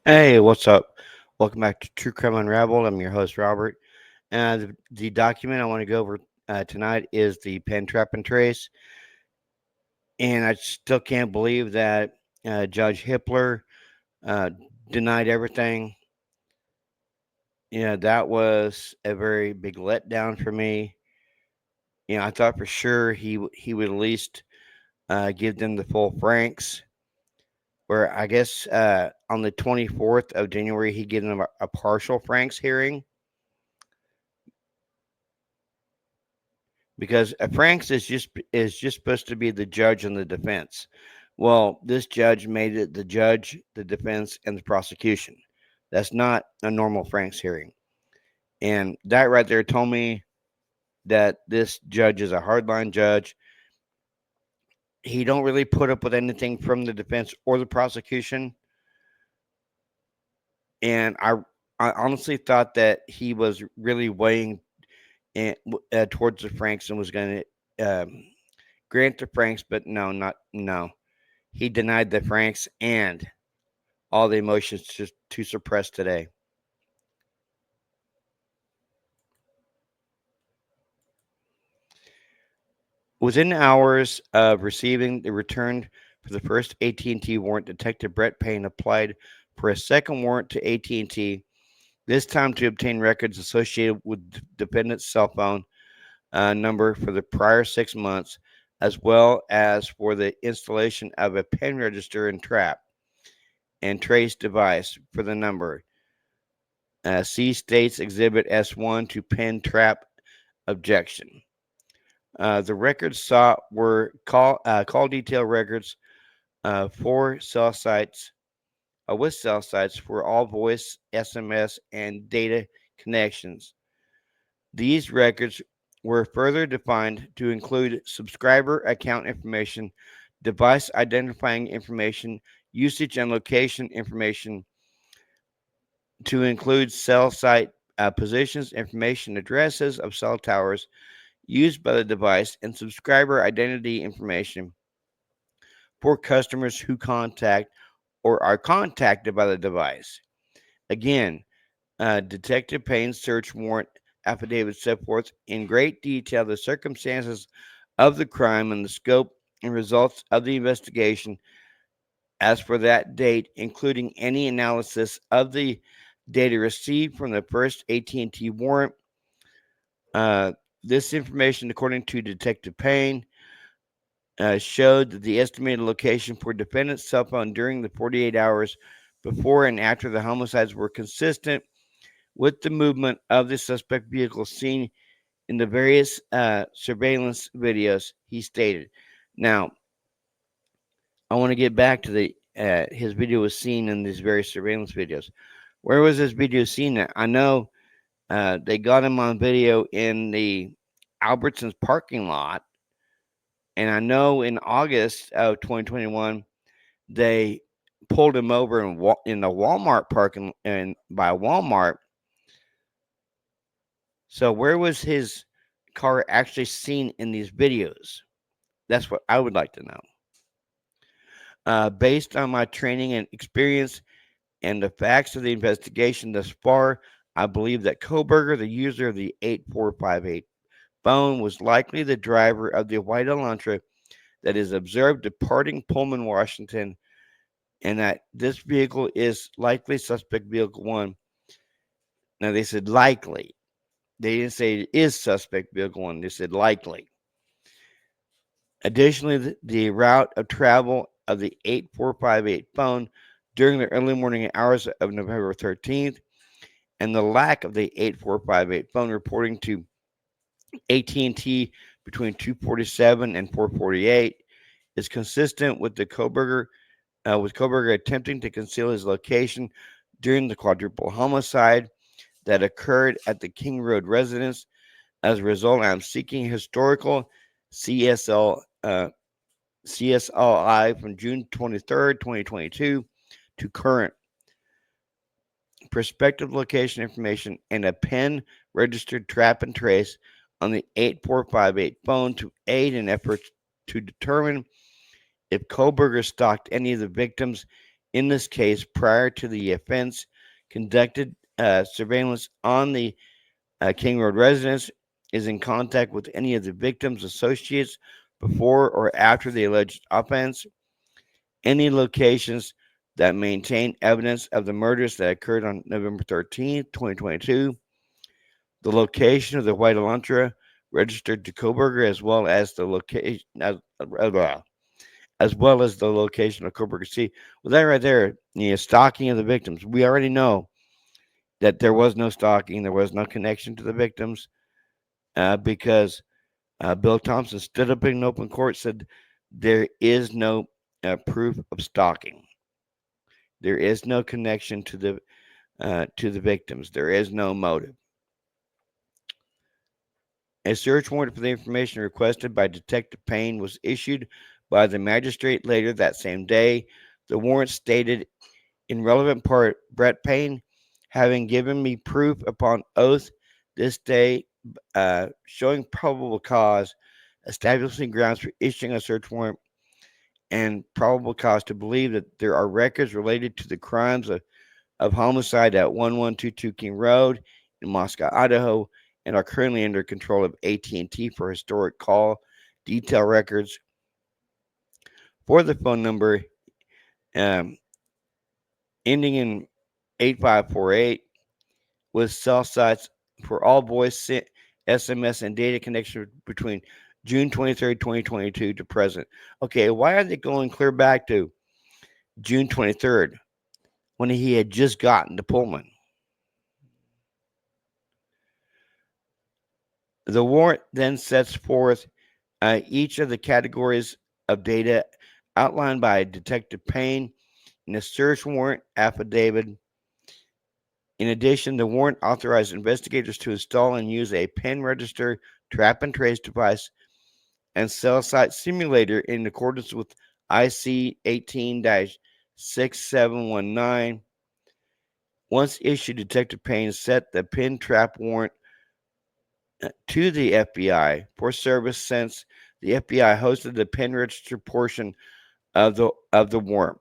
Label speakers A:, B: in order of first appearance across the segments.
A: Hey, what's up? Welcome back to True Crime Unraveled. I'm your host, Robert. The document I want to go over tonight is the pen trap and trace. And I still can't believe that Judge Hippler uh, denied everything. That was a very big letdown for me. I thought for sure he would at least give them the full Franks. Where I guess on the 24th of January, he gave them a partial Franks hearing because Franks is just supposed to be the judge and the defense. Well, this judge made it the judge, the defense, and the prosecution. That's not a normal Franks hearing, and that right there told me that this judge is a hardline judge. He don't really put up with anything from the defense or the prosecution, and I honestly thought that he was really weighing towards the Franks and was going to grant the Franks, but no. He denied the Franks and all the emotions to suppress today. Within hours of receiving the return for the first AT&T warrant, Detective Brett Payne applied for a second warrant to AT&T, this time to obtain records associated with the defendant's cell phone number for the prior 6 months, as well as for the installation of a pen register and trap and trace device for the number. See States Exhibit S1 to pen trap objection. The records sought were call detail records for cell sites with cell sites for all voice, SMS, and data connections. These records were further defined to include subscriber account information, device identifying information, usage and location information, to include cell site positions, information, addresses of cell towers used by the device, and subscriber identity information for customers who contact or are contacted by the device. Again, Detective Payne's search warrant affidavit set forth in great detail the circumstances of the crime and the scope and results of the investigation as for that date, including any analysis of the data received from the first AT&T warrant. Uh, this information, according to Detective Payne, showed that the estimated location for defendant's cell phone during the 48 hours before and after the homicides were consistent with the movement of the suspect vehicle seen in the various surveillance videos, he stated. Now, I want to get back to the his video was seen in these various surveillance videos. Where was this video seen at? I know they got him on video in the Albertsons parking lot, and I know in August of 2021 they pulled him over in the Walmart parking and by Walmart. So where was his car actually seen in these videos? That's what I would like to know. Based on my training and experience and the facts of the investigation thus far, I believe that Kohberger, the user of the 8458 phone, was likely the driver of the white Elantra that is observed departing Pullman, Washington, and that this vehicle is likely suspect vehicle one. Now, they said likely. They didn't say it is suspect vehicle one. They said likely. Additionally, the route of travel of the 8458 phone during the early morning hours of November 13th and the lack of the 8458 phone reporting to AT&T between 2:47 and 4:48 is consistent with Kohberger attempting to conceal his location during the quadruple homicide that occurred at the King Road residence. As a result, I am seeking historical CSL CSLI from June 23rd, 2022 to current prospective location information and a pen registered trap and trace on the 8458 phone to aid in efforts to determine if Kohberger stalked any of the victims in this case, prior to the offense, conducted surveillance on the King Road residence, is in contact with any of the victim's associates before or after the alleged offense, any locations that maintain evidence of the murders that occurred on November 13th, 2022, the location of the white Elantra registered to Kohberger, as well as the location of Kohberger. See, well, that right there, stalking of the victims. We already know that there was no stalking, there was no connection to the victims, because Bill Thompson stood up in open court, said there is no proof of stalking. There is no connection to the victims. There is no motive. A search warrant for the information requested by Detective Payne was issued by the magistrate later that same day. The warrant stated, in relevant part, Brett Payne, having given me proof upon oath this day, showing probable cause, establishing grounds for issuing a search warrant, and probable cause to believe that there are records related to the crimes of homicide at 1122 King Road in Moscow, Idaho, and are currently under control of AT&T for historic call detail records for the phone number um, ending in 8548 with cell sites for all voice, SMS, and data connection between June 23rd, 2022 to present. Okay, why are they going clear back to June 23rd when he had just gotten to Pullman? The warrant then sets forth each of the categories of data outlined by Detective Payne in a search warrant affidavit. In addition, the warrant authorized investigators to install and use a pen register, trap and trace device, and cell site simulator in accordance with IC 18-6719. Once issued, Detective Payne set the pen trap warrant to the FBI for service since the FBI hosted the pen register portion of the warrant.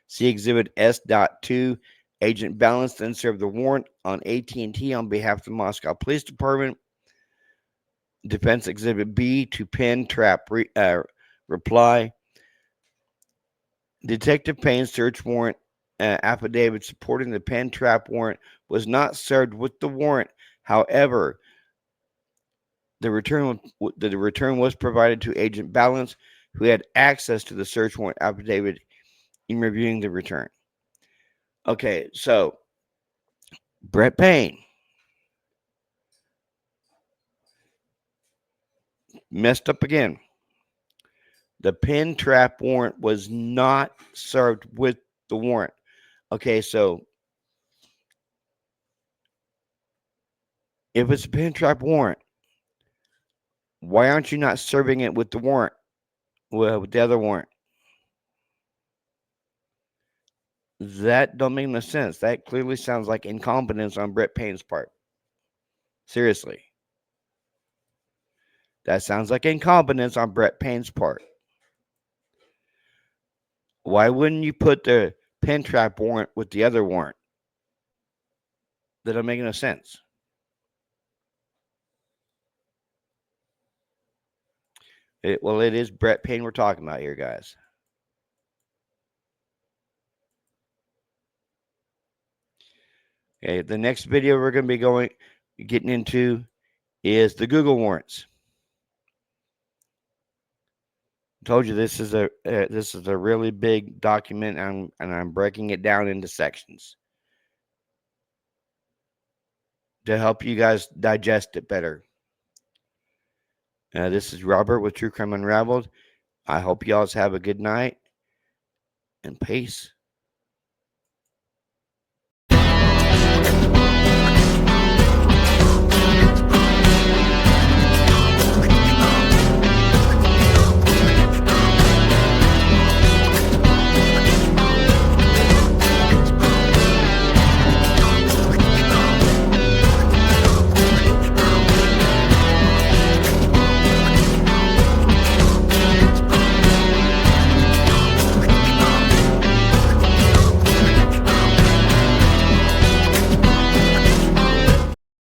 A: See Exhibit S.2. Agent Balance then served the warrant on AT&T on behalf of the Moscow Police Department. Defense Exhibit B to pen trap reply. Detective Payne's search warrant affidavit supporting the pen trap warrant was not served with the warrant. However, the return was provided to Agent Balance, who had access to the search warrant affidavit in reviewing the return. Okay, so Brett Payne messed up again. The pen trap warrant was not served with the warrant. Okay, so if it's a pen trap warrant, why aren't you not serving it with the warrant? Well, with the other warrant? That don't make no sense. That clearly sounds like incompetence on Brett Payne's part. Seriously. That sounds like incompetence on Brett Payne's part. Why wouldn't you put the pen trap warrant with the other warrant? That don't make no sense. It is Brett Payne we're talking about here, guys. Okay, the next video we're going to be getting into is the Google warrants. I told you this is a really big document, and I'm breaking it down into sections to help you guys digest it better. This is Robert with True Crime Unraveled. I hope you all have a good night and peace.